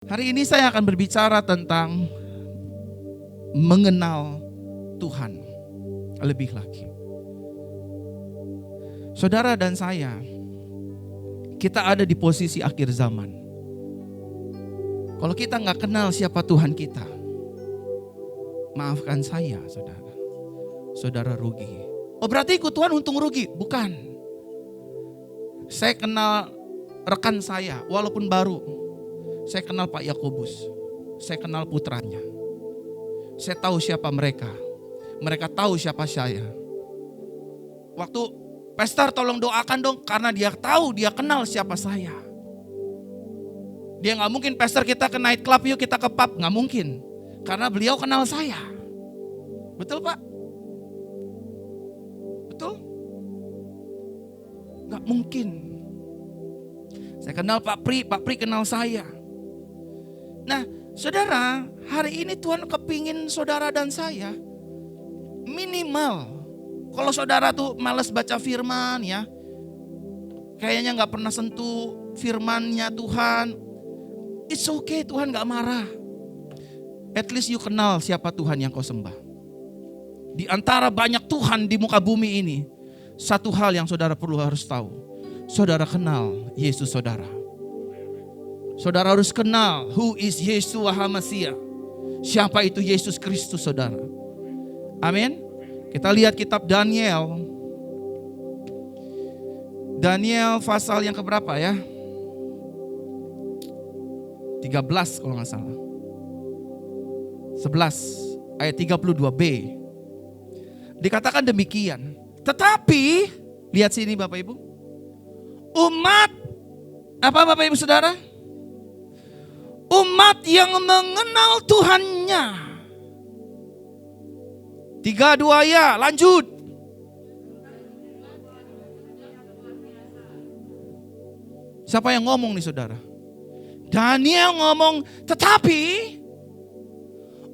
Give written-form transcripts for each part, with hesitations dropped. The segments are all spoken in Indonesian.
Hari ini saya akan berbicara tentang mengenal Tuhan lebih lagi. Saudara dan saya, kita ada di posisi akhir zaman. Kalau kita nggak kenal siapa Tuhan kita, maafkan saya, saudara. Saudara rugi. Oh, berarti ikut Tuhan untung rugi? Bukan. Saya kenal rekan saya, walaupun baru. Saya kenal Pak Yakobus. Saya kenal putranya. Saya tahu siapa mereka. Mereka tahu siapa saya. Waktu pastor tolong doakan dong, karena dia tahu, dia kenal siapa saya. Dia gak mungkin, pastor kita ke night club yuk, kita ke pub. Gak mungkin. Karena beliau kenal saya. Betul Pak? Betul? Gak mungkin. Saya kenal Pak Pri kenal saya. Nah, saudara, hari ini Tuhan kepingin saudara dan saya minimal, kalau saudara tuh malas baca firman ya, kayaknya gak pernah sentuh firmannya Tuhan, it's okay, Tuhan gak marah. At least you kenal siapa Tuhan yang kau sembah. Di antara banyak Tuhan di muka bumi ini, satu hal yang saudara perlu harus tahu, saudara kenal Yesus saudara. Saudara harus kenal who is Yeshua HaMashiach. Siapa itu Yesus Kristus, saudara. Amin. Kita lihat kitab Daniel. Daniel pasal yang keberapa ya? 13 kalau gak salah. 11 ayat 32b. Dikatakan demikian. Tetapi, lihat sini Bapak Ibu. Umat, apa Bapak Ibu Saudara? Umat yang mengenal Tuhannya. 3-2 ya, lanjut. Siapa yang ngomong nih saudara? Daniel ngomong, tetapi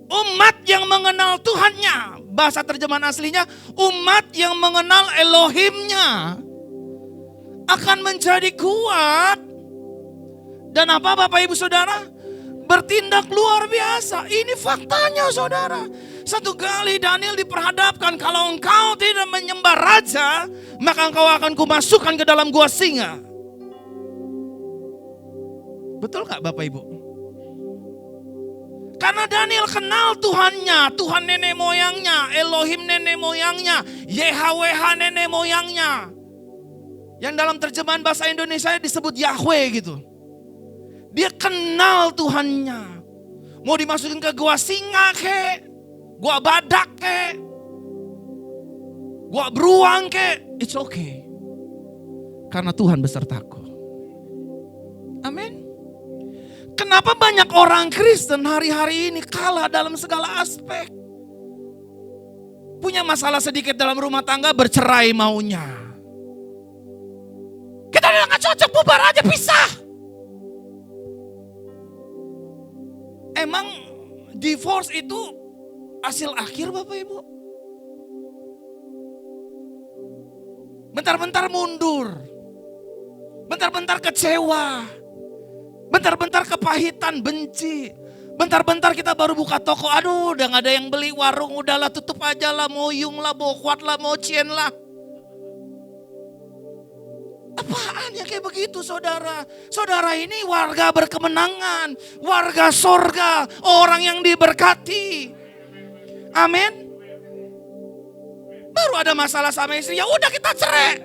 umat yang mengenal Tuhannya. Bahasa terjemahan aslinya, umat yang mengenal Elohimnya akan menjadi kuat. Dan apa Bapak Ibu Saudara? Bertindak luar biasa. Ini faktanya saudara. Satu kali Daniel diperhadapkan, kalau engkau tidak menyembah raja, maka engkau akan kumasukkan ke dalam gua singa. Betul gak Bapak Ibu? Karena Daniel kenal Tuhannya, Tuhan nenek moyangnya, Elohim nenek moyangnya, YHWH nenek moyangnya. Yang dalam terjemahan bahasa Indonesia disebut Yahweh gitu. Dia kenal Tuhannya. Mau dimasukin ke gua singa kek, gua badak kek, gua beruang kek, it's okay. Karena Tuhan besertaku. Amin. Kenapa banyak orang Kristen hari-hari ini kalah dalam segala aspek? Punya masalah sedikit dalam rumah tangga, bercerai maunya. Kita udah gak cocok, bubar aja, pisah. Emang divorce itu hasil akhir Bapak Ibu? Bentar-bentar mundur. Bentar-bentar kecewa. Bentar-bentar kepahitan, benci. Bentar-bentar kita baru buka toko, aduh udah gak ada yang beli, warung udahlah tutup aja lah, mau yung lah, mau kuat lah, mau cien lah. Apaan ya kayak begitu saudara? Saudara ini warga berkemenangan, warga sorga, orang yang diberkati. Amin. Baru ada masalah sama istri, ya udah kita cerai.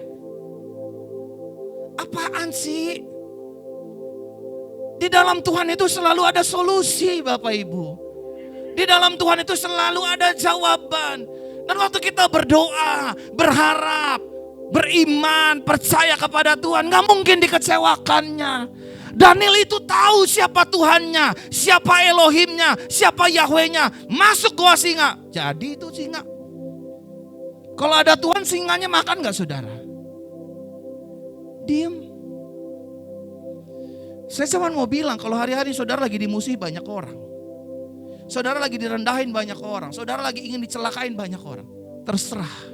Apaan sih? Di dalam Tuhan itu selalu ada solusi Bapak Ibu. Di dalam Tuhan itu selalu ada jawaban. Dan waktu kita berdoa, berharap, beriman, percaya kepada Tuhan, gak mungkin dikecewakannya. Daniel itu tahu siapa Tuhannya, siapa Elohimnya, siapa Yahwehnya. Masuk gua singa, jadi itu singa. Kalau ada Tuhan, singanya makan gak saudara? Diem. Saya cuma mau bilang, kalau hari-hari saudara lagi dimusuhi banyak orang, saudara lagi direndahin banyak orang, saudara lagi ingin dicelakain banyak orang, terserah.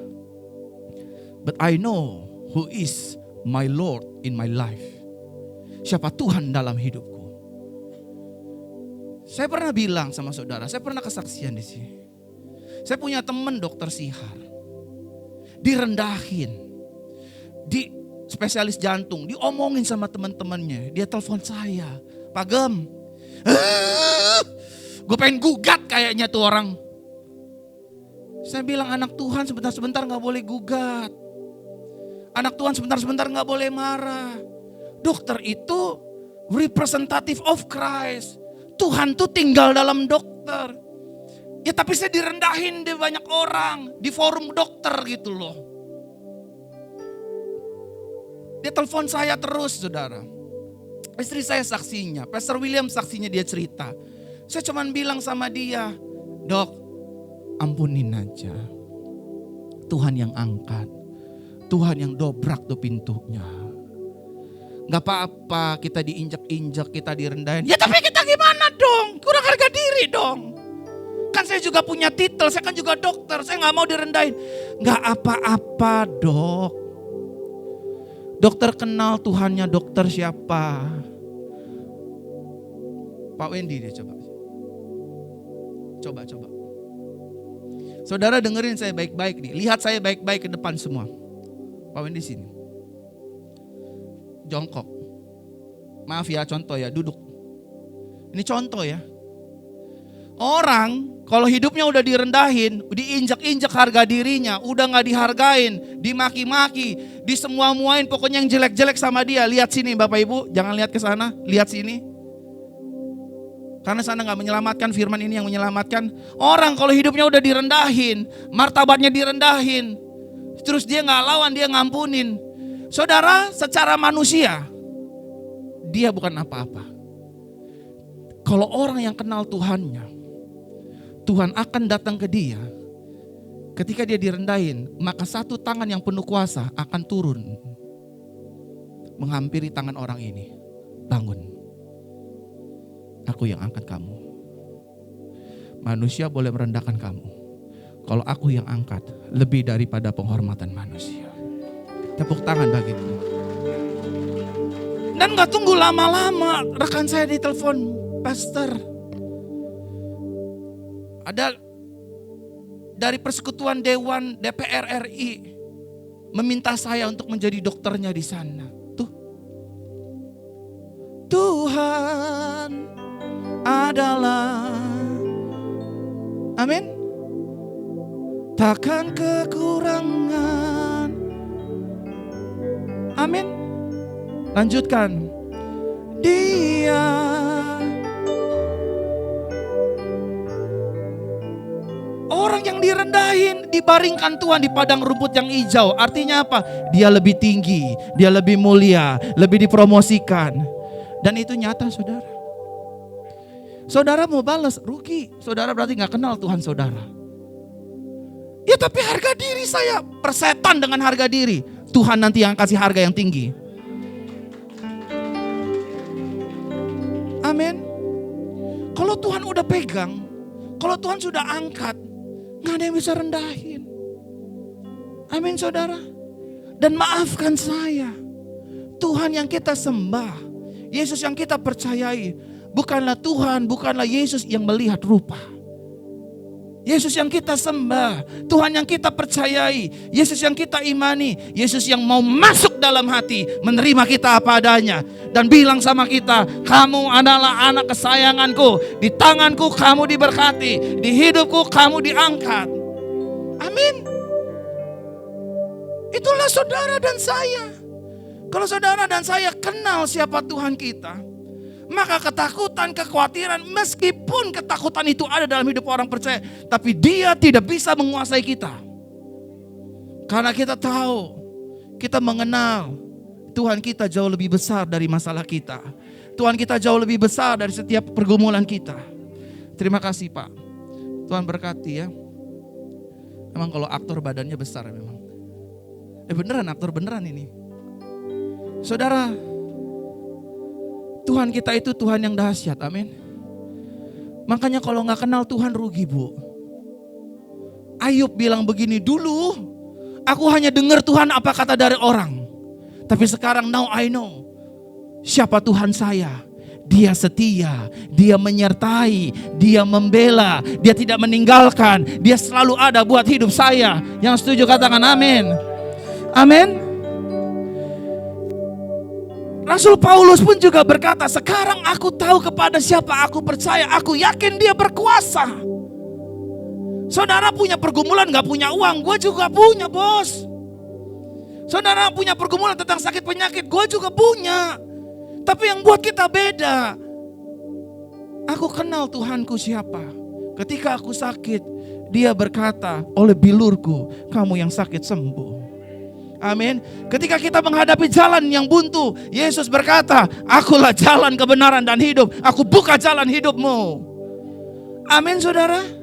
But I know who is my Lord in my life. Siapa Tuhan dalam hidupku. Saya pernah bilang sama saudara, saya pernah kesaksian di sini. Saya punya teman dokter Sihar. Direndahin. Di spesialis jantung, diomongin sama teman-temannya. Dia telepon saya, Pak Gem, gue pengen gugat kayaknya tuh orang. Saya bilang anak Tuhan sebentar-sebentar gak boleh gugat. Anak Tuhan sebentar-sebentar gak boleh marah. Dokter itu representative of Christ. Tuhan tuh tinggal dalam dokter. Ya tapi saya direndahin di banyak orang, di forum dokter gitu loh. Dia telepon saya terus saudara. Istri saya saksinya, Pastor William saksinya, dia cerita. Saya cuman bilang sama dia, Dok, ampunin aja. Tuhan yang angkat, Tuhan yang dobrak tuh pintunya. Gak apa-apa kita diinjak-injak, kita direndahin. Ya tapi kita gimana dong? Kurang harga diri dong. Kan saya juga punya titel, saya kan juga dokter. Saya gak mau direndahin. Gak apa-apa dok. Dokter kenal Tuhannya dokter siapa? Pak Wendy dia coba. Coba. Saudara dengerin saya baik-baik nih. Lihat saya baik-baik ke depan semua. Pak Wendy sini. Jongkok. Maaf ya, contoh ya, duduk. Ini contoh ya. Orang kalau hidupnya udah direndahin, diinjak-injak harga dirinya, udah gak dihargain, dimaki-maki, disemua-muain, pokoknya yang jelek-jelek sama dia. Lihat sini Bapak Ibu, jangan lihat ke sana, lihat sini. Karena sana gak menyelamatkan, firman ini yang menyelamatkan. Orang kalau hidupnya udah direndahin, martabatnya direndahin, terus dia gak lawan, dia ngampunin. Saudara, secara manusia, dia bukan apa-apa. Kalau orang yang kenal Tuhannya, Tuhan akan datang ke dia. Ketika dia direndahin, maka satu tangan yang penuh kuasa akan turun, menghampiri tangan orang ini. Bangun. Aku yang angkat kamu. Manusia boleh merendahkan kamu. Kalau aku yang angkat, lebih daripada penghormatan manusia. Tepuk tangan bagi Tuhan. Dan gak tunggu lama-lama, rekan saya ditelepon, Pastor, ada dari persekutuan Dewan DPR RI meminta saya untuk menjadi dokternya di sana. Tuh, Tuhan adalah, amin, takkan kekurangan. Amin. Lanjutkan. Dia orang yang direndahin, dibaringkan Tuhan di padang rumput yang hijau. Artinya apa? Dia lebih tinggi, dia lebih mulia, lebih dipromosikan. Dan itu nyata saudara. Saudara mau balas, rugi. Saudara berarti gak kenal Tuhan saudara. Ya tapi harga diri saya, persetan dengan harga diri. Tuhan nanti yang kasih harga yang tinggi. Amin. Kalau Tuhan udah pegang, kalau Tuhan sudah angkat, gak ada yang bisa rendahin. Amin saudara. Dan maafkan saya, Tuhan yang kita sembah, Yesus yang kita percayai, bukanlah Tuhan, bukanlah Yesus yang melihat rupa. Yesus yang kita sembah, Tuhan yang kita percayai, Yesus yang kita imani, Yesus yang mau masuk dalam hati, menerima kita apa adanya, dan bilang sama kita, kamu adalah anak kesayanganku, di tanganku kamu diberkati, di hidupku kamu diangkat. Amin. Itulah saudara dan saya. Kalau saudara dan saya kenal siapa Tuhan kita, maka ketakutan, kekhawatiran, meskipun ketakutan itu ada dalam hidup orang percaya, tapi dia tidak bisa menguasai kita. Karena kita tahu, kita mengenal Tuhan kita jauh lebih besar dari masalah kita. Tuhan kita jauh lebih besar dari setiap pergumulan kita. Terima kasih Pak. Tuhan berkati ya. Memang kalau aktor badannya besar memang. Beneran aktor beneran ini. Saudara, Tuhan kita itu Tuhan yang dahsyat, amin. Makanya kalau gak kenal Tuhan rugi bu. Ayub bilang begini, dulu aku hanya dengar Tuhan apa kata dari orang. Tapi sekarang now I know siapa Tuhan saya. Dia setia, Dia menyertai, Dia membela, Dia tidak meninggalkan, Dia selalu ada buat hidup saya. Yang setuju katakan amin. Amin. Rasul Paulus pun juga berkata, sekarang aku tahu kepada siapa aku percaya, aku yakin Dia berkuasa. Saudara punya pergumulan gak punya uang, gue juga punya bos. Saudara punya pergumulan tentang sakit penyakit, gue juga punya. Tapi yang buat kita beda, aku kenal Tuhanku siapa. Ketika aku sakit, Dia berkata, oleh bilurku kamu yang sakit sembuh. Amin. Ketika kita menghadapi jalan yang buntu, Yesus berkata, akulah jalan kebenaran dan hidup, aku buka jalan hidupmu. Amin saudara.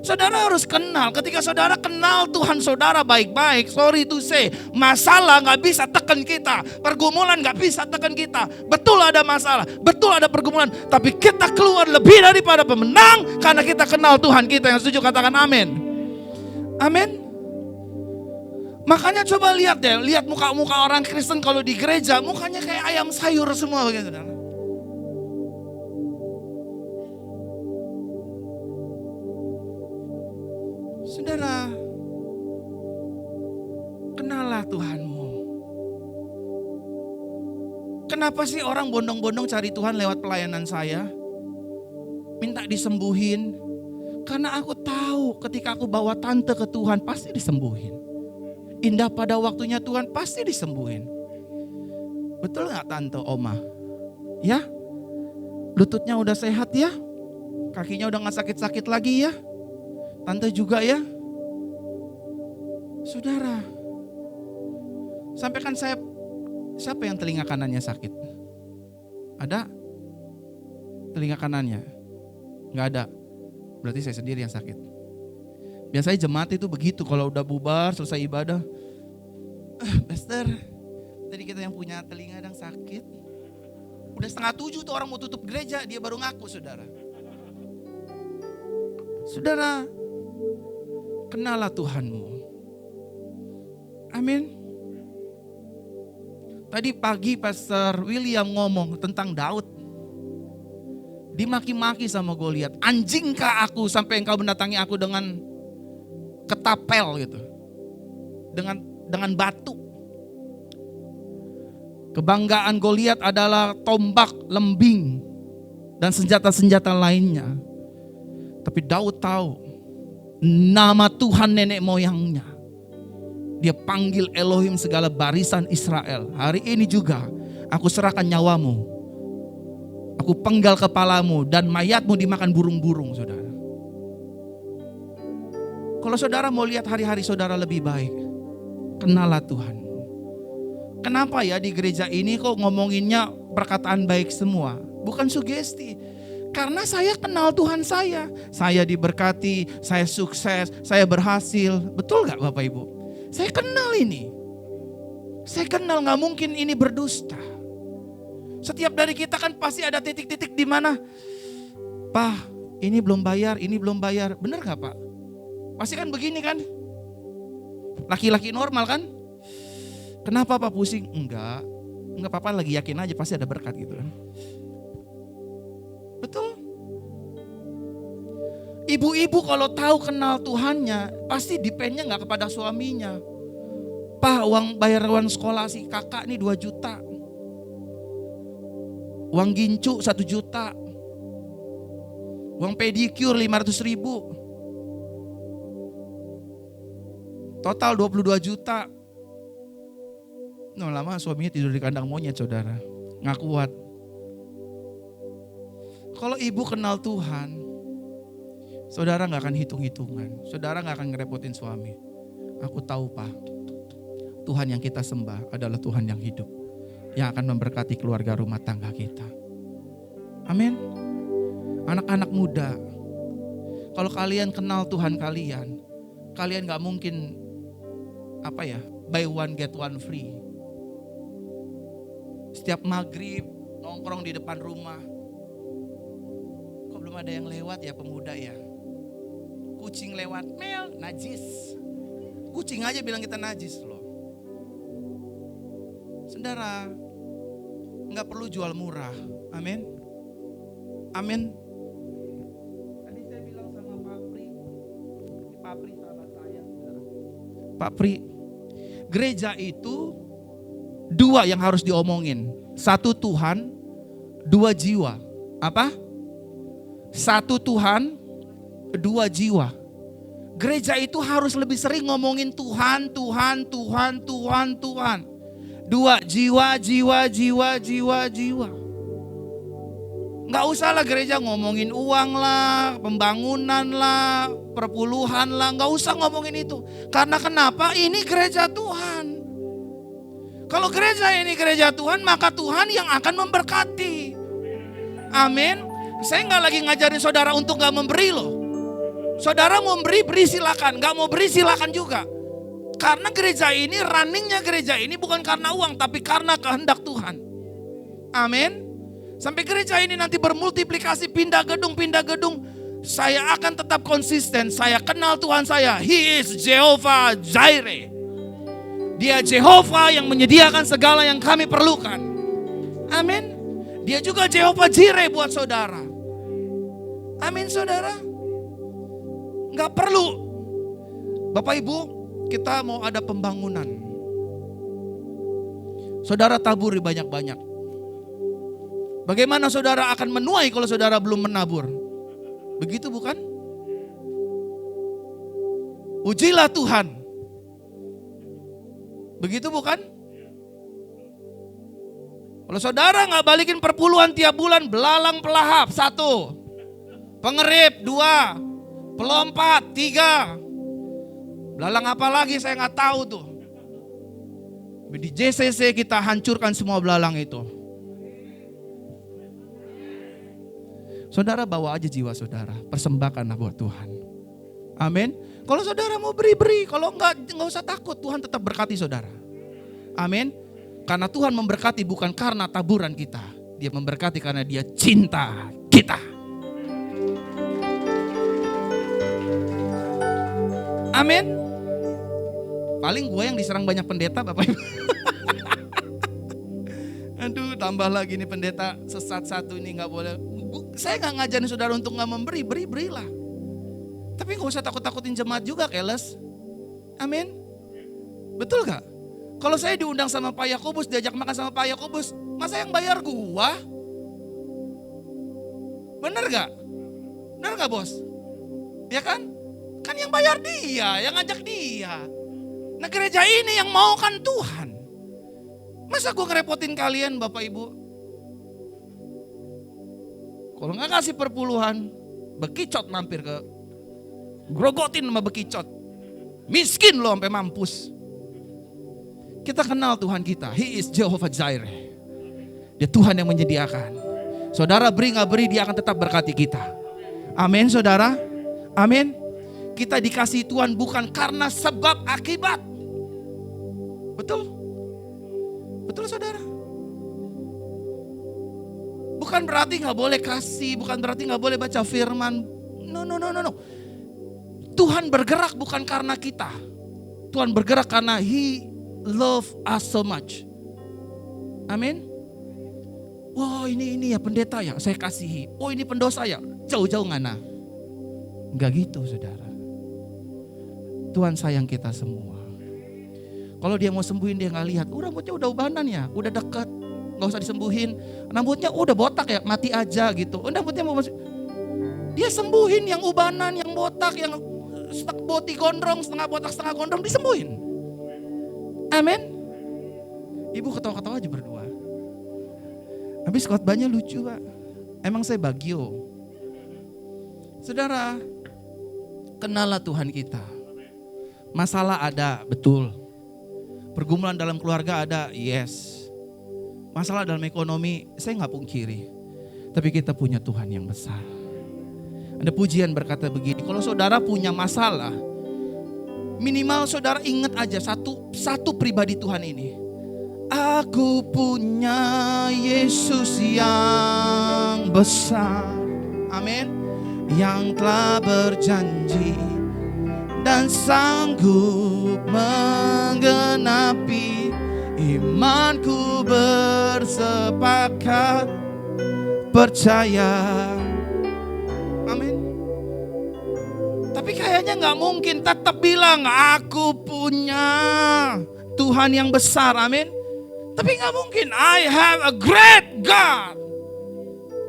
Saudara harus kenal. Ketika saudara kenal Tuhan saudara baik-baik, sorry to say, masalah gak bisa tekan kita, pergumulan gak bisa tekan kita. Betul ada masalah, betul ada pergumulan, tapi kita keluar lebih daripada pemenang karena kita kenal Tuhan kita. Yang setuju katakan amin. Amin. Makanya coba lihat deh, lihat muka-muka orang Kristen kalau di gereja, mukanya kayak ayam sayur semua begitu. Saudara, kenallah Tuhanmu. Kenapa sih orang bondong-bondong cari Tuhan lewat pelayanan saya? Minta disembuhin. Karena aku tahu ketika aku bawa tante ke Tuhan pasti disembuhin. Indah pada waktunya Tuhan pasti disembuhin. Betul gak tante, oma? Ya? Lututnya udah sehat ya? Kakinya udah gak sakit-sakit lagi ya? Tante juga ya. Saudara, sampaikan saya, siapa yang telinga kanannya sakit? Ada? Telinga kanannya? Gak ada. Berarti saya sendiri yang sakit. Biasanya jemaat itu begitu, kalau udah bubar selesai ibadah. Pastor, tadi kita yang punya telinga yang sakit. Udah 6:30 tuh orang mau tutup gereja, dia baru ngaku saudara. Saudara, kenallah Tuhanmu. Amin. Tadi pagi Pastor William ngomong tentang Daud. Dimaki-maki sama Goliat. Anjingkah aku sampai engkau mendatangi aku dengan ketapel gitu. Dengan batu. Kebanggaan Goliat adalah tombak, lembing, dan senjata-senjata lainnya. Tapi Daud tahu nama Tuhan nenek moyangnya. Dia panggil Elohim segala barisan Israel. Hari ini juga aku serahkan nyawamu. Aku penggal kepalamu dan mayatmu dimakan burung-burung, saudara. Kalau saudara mau lihat hari-hari saudara lebih baik, kenallah Tuhan. Kenapa ya di gereja ini kok ngomonginnya perkataan baik semua? Bukan sugesti. Karena saya kenal Tuhan saya. Saya diberkati, saya sukses, saya berhasil. Betul gak Bapak Ibu? Saya kenal ini. Saya kenal, gak mungkin ini berdusta. Setiap dari kita kan pasti ada titik-titik di mana, Pak, ini belum bayar, ini belum bayar. Benar gak Pak? Pasti kan begini kan? Laki-laki normal kan? Kenapa Pak pusing? Enggak apa-apa, lagi yakin aja pasti ada berkat gitu kan. Betul. Ibu-ibu kalau tahu kenal Tuhannya, pasti dependnya gak kepada suaminya. Pak, bayar uang sekolah si kakak nih 2 juta. Uang gincu 1 juta. Uang pedicure 500.000. Total 22 juta. Lama suaminya tidur di kandang monyet saudara. Gak kuat. Kalau ibu kenal Tuhan, saudara gak akan hitung-hitungan. Saudara gak akan ngerepotin suami. Aku tahu Pak, Tuhan yang kita sembah adalah Tuhan yang hidup, yang akan memberkati keluarga rumah tangga kita. Amin. Anak-anak muda, kalau kalian kenal Tuhan kalian gak mungkin buy one get one free. Setiap maghrib nongkrong di depan rumah. Kok belum ada yang lewat ya pemuda ya? Kucing lewat, mel, najis. Kucing aja bilang kita najis loh. Saudara, Nggak perlu jual murah. Amin. Amin. Tadi saya bilang sama Pak Pri sahabat saya. Pak Pri, gereja itu dua yang harus diomongin. Satu Tuhan, dua jiwa. Apa? Satu Tuhan, dua jiwa. Gereja itu harus lebih sering ngomongin Tuhan, Tuhan, Tuhan, Tuhan, Tuhan. Dua, jiwa. Nggak usah lah gereja ngomongin uang lah, pembangunan lah, perpuluhan lah. Nggak usah ngomongin itu. Karena kenapa? Ini gereja Tuhan. Kalau gereja ini gereja Tuhan, maka Tuhan yang akan memberkati. Amin. Saya nggak lagi ngajarin saudara untuk nggak memberi loh. Saudara mau beri silakan. Nggak mau beri silakan juga. Karena gereja ini, runningnya gereja ini bukan karena uang, tapi karena kehendak Tuhan. Amin. Sampai gereja ini nanti bermultiplikasi, pindah gedung. Saya akan tetap konsisten. Saya kenal Tuhan saya. He is Jehovah Jireh. Dia Jehovah yang menyediakan segala yang kami perlukan. Amin. Dia juga Jehovah Jireh buat saudara. Amin saudara. Nggak perlu. Bapak Ibu, kita mau ada pembangunan. Saudara taburi banyak-banyak. Bagaimana saudara akan menuai kalau saudara belum menabur? Begitu bukan? Ujilah Tuhan. Begitu bukan? Kalau saudara gak balikin perpuluhan tiap bulan, belalang pelahap 1, pengerip 2, pelompat 3. Belalang apa lagi saya gak tahu tuh. Di JCC kita hancurkan semua belalang itu. Saudara bawa aja jiwa saudara, persembahkanlah buat Tuhan. Amin. Kalau saudara mau beri, kalau enggak usah takut, Tuhan tetap berkati saudara. Amin. Karena Tuhan memberkati bukan karena taburan kita, Dia memberkati karena Dia cinta kita. Amin. Paling gue yang diserang banyak pendeta Bapak Ibu. Aduh, tambah lagi nih pendeta sesat satu ini gak boleh. Saya gak ngajarin saudara untuk gak memberi, berilah. Tapi gak usah takut-takutin jemaat juga keles. Amin. Betul gak? Kalau saya diundang sama Pak Yakobus, diajak makan sama Pak Yakobus, masa yang bayar gua? Bener gak? Bener gak bos? Ya kan? Kan yang bayar dia, yang ngajak dia. Nah gereja ini yang mau kan Tuhan. Masa gua ngerepotin kalian Bapak Ibu? Kalau gak kasih perpuluhan, bekicot mampir ke grogotin sama bekicot. Miskin lo sampai mampus. Kita kenal Tuhan kita. He is Jehovah Jireh. Dia Tuhan yang menyediakan. Saudara beri gak beri, Dia akan tetap berkati kita. Amin saudara. Amin. Kita dikasih Tuhan bukan karena sebab akibat. Betul? Betul saudara? Bukan berarti gak boleh kasih, bukan berarti gak boleh baca firman. No. Tuhan bergerak bukan karena kita. Tuhan bergerak karena He love us so much. Amin. Wah ini ya pendeta ya, saya kasihi. Oh ini pendosa ya, jauh-jauh ngana. Enggak gitu saudara. Tuhan sayang kita semua. Kalau Dia mau sembuhin Dia gak lihat. Rambutnya udah ubanan ya, udah dekat, gak usah disembuhin. Rambutnya udah botak ya, mati aja gitu. Rambutnya mau masuk. Dia sembuhin yang ubanan, yang botak, yang boti gondrong, setengah botak setengah gondrong, disembuhin. Amin. Ibu ketawa-ketawa aja berdua. Habis khotbahnya lucu Pak. Emang saya bagio. Saudara, kenallah Tuhan kita. Masalah ada, betul. Pergumulan dalam keluarga ada, yes. Masalah dalam ekonomi, saya gak pungkiri. Tapi kita punya Tuhan yang besar. Ada pujian berkata begini, kalau saudara punya masalah, minimal saudara ingat aja satu pribadi Tuhan ini. Aku punya Yesus yang besar, amin, yang telah berjanji dan sanggup menggenapi Imanku bersepakat percaya. Amin. Tapi kayaknya gak mungkin tetap bilang aku punya Tuhan yang besar. Amin. Tapi gak mungkin. I have a great God.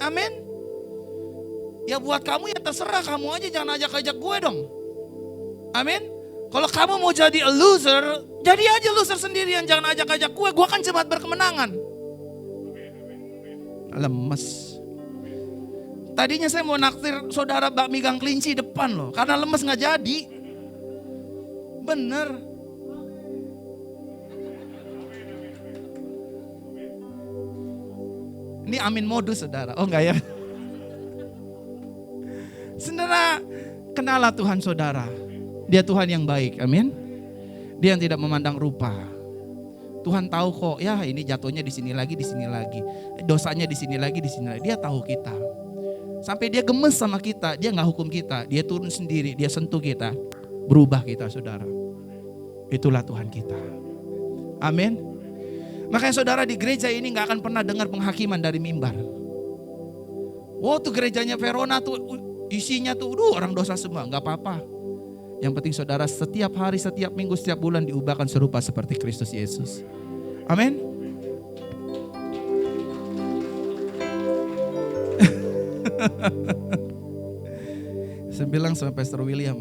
Amin. Ya buat kamu ya terserah, kamu aja jangan ajak-ajak gue dong. Amin. Kalau kamu mau jadi a loser, jadi aja loser sendirian, jangan ajak-ajak gue kan jemaat berkemenangan. Lemes. Tadinya saya mau naktir saudara bakmi gang kelinci depan loh, karena lemes gak jadi. Bener. Ini amin modus saudara, oh enggak ya? Saudara, kenalah Tuhan saudara. Dia Tuhan yang baik, amin. Dia yang tidak memandang rupa. Tuhan tahu kok, ya ini jatuhnya di sini lagi, dosanya di sini lagi, Dia tahu kita. Sampai dia gemes sama kita, dia nggak hukum kita, dia turun sendiri, dia sentuh kita, berubah kita, saudara. Itulah Tuhan kita, amin. Makanya saudara di gereja ini nggak akan pernah dengar penghakiman dari mimbar. Tuh gerejanya Verona tuh isinya tuh, orang dosa semua, nggak apa-apa. Yang penting saudara setiap hari, setiap minggu, setiap bulan diubahkan serupa seperti Kristus Yesus. Amin. Saya bilang sama Pastor William,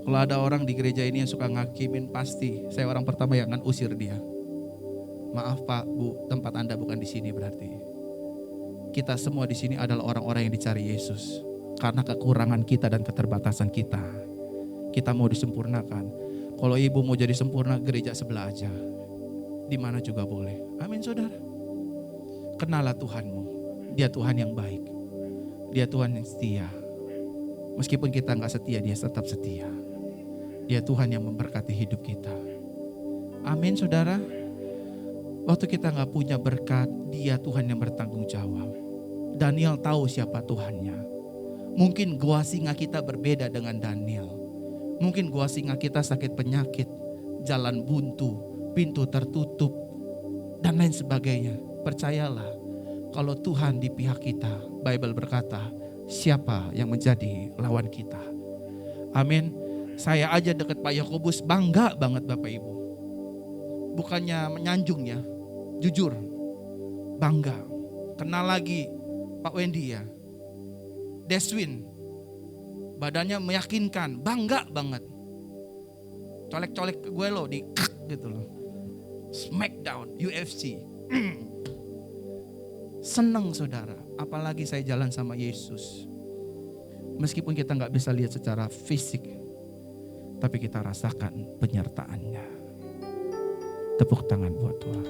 kalau ada orang di gereja ini yang suka ngakimin, pasti saya orang pertama yang akan usir dia. Maaf Pak, Bu, tempat Anda bukan di sini berarti. Kita semua di sini adalah orang-orang yang dicari Yesus. Karena kekurangan kita dan keterbatasan kita. Kita mau disempurnakan. Kalau ibu mau jadi sempurna, gereja sebelah aja. Di mana juga boleh. Amin saudara. Kenalah Tuhanmu. Dia Tuhan yang baik. Dia Tuhan yang setia. Meskipun kita gak setia, dia tetap setia. Dia Tuhan yang memberkati hidup kita. Amin saudara. Waktu kita gak punya berkat, dia Tuhan yang bertanggung jawab. Daniel tahu siapa Tuhannya. Mungkin gua singa kita berbeda dengan Daniel. Mungkin gua singa kita sakit penyakit, jalan buntu, pintu tertutup, dan lain sebagainya. Percayalah, kalau Tuhan di pihak kita, Bible berkata, siapa yang menjadi lawan kita? Amin. Saya aja deket Pak Yakobus bangga banget Bapak Ibu. Bukannya menyanjung ya, jujur, bangga. Kenal lagi Pak Wendy ya. Deswin, badannya meyakinkan, bangga banget. Colek-colek gue loh, di gitu loh. Smackdown, UFC. Seneng saudara, apalagi saya jalan sama Yesus. Meskipun kita gak bisa lihat secara fisik, tapi kita rasakan penyertaannya. Tepuk tangan buat Tuhan.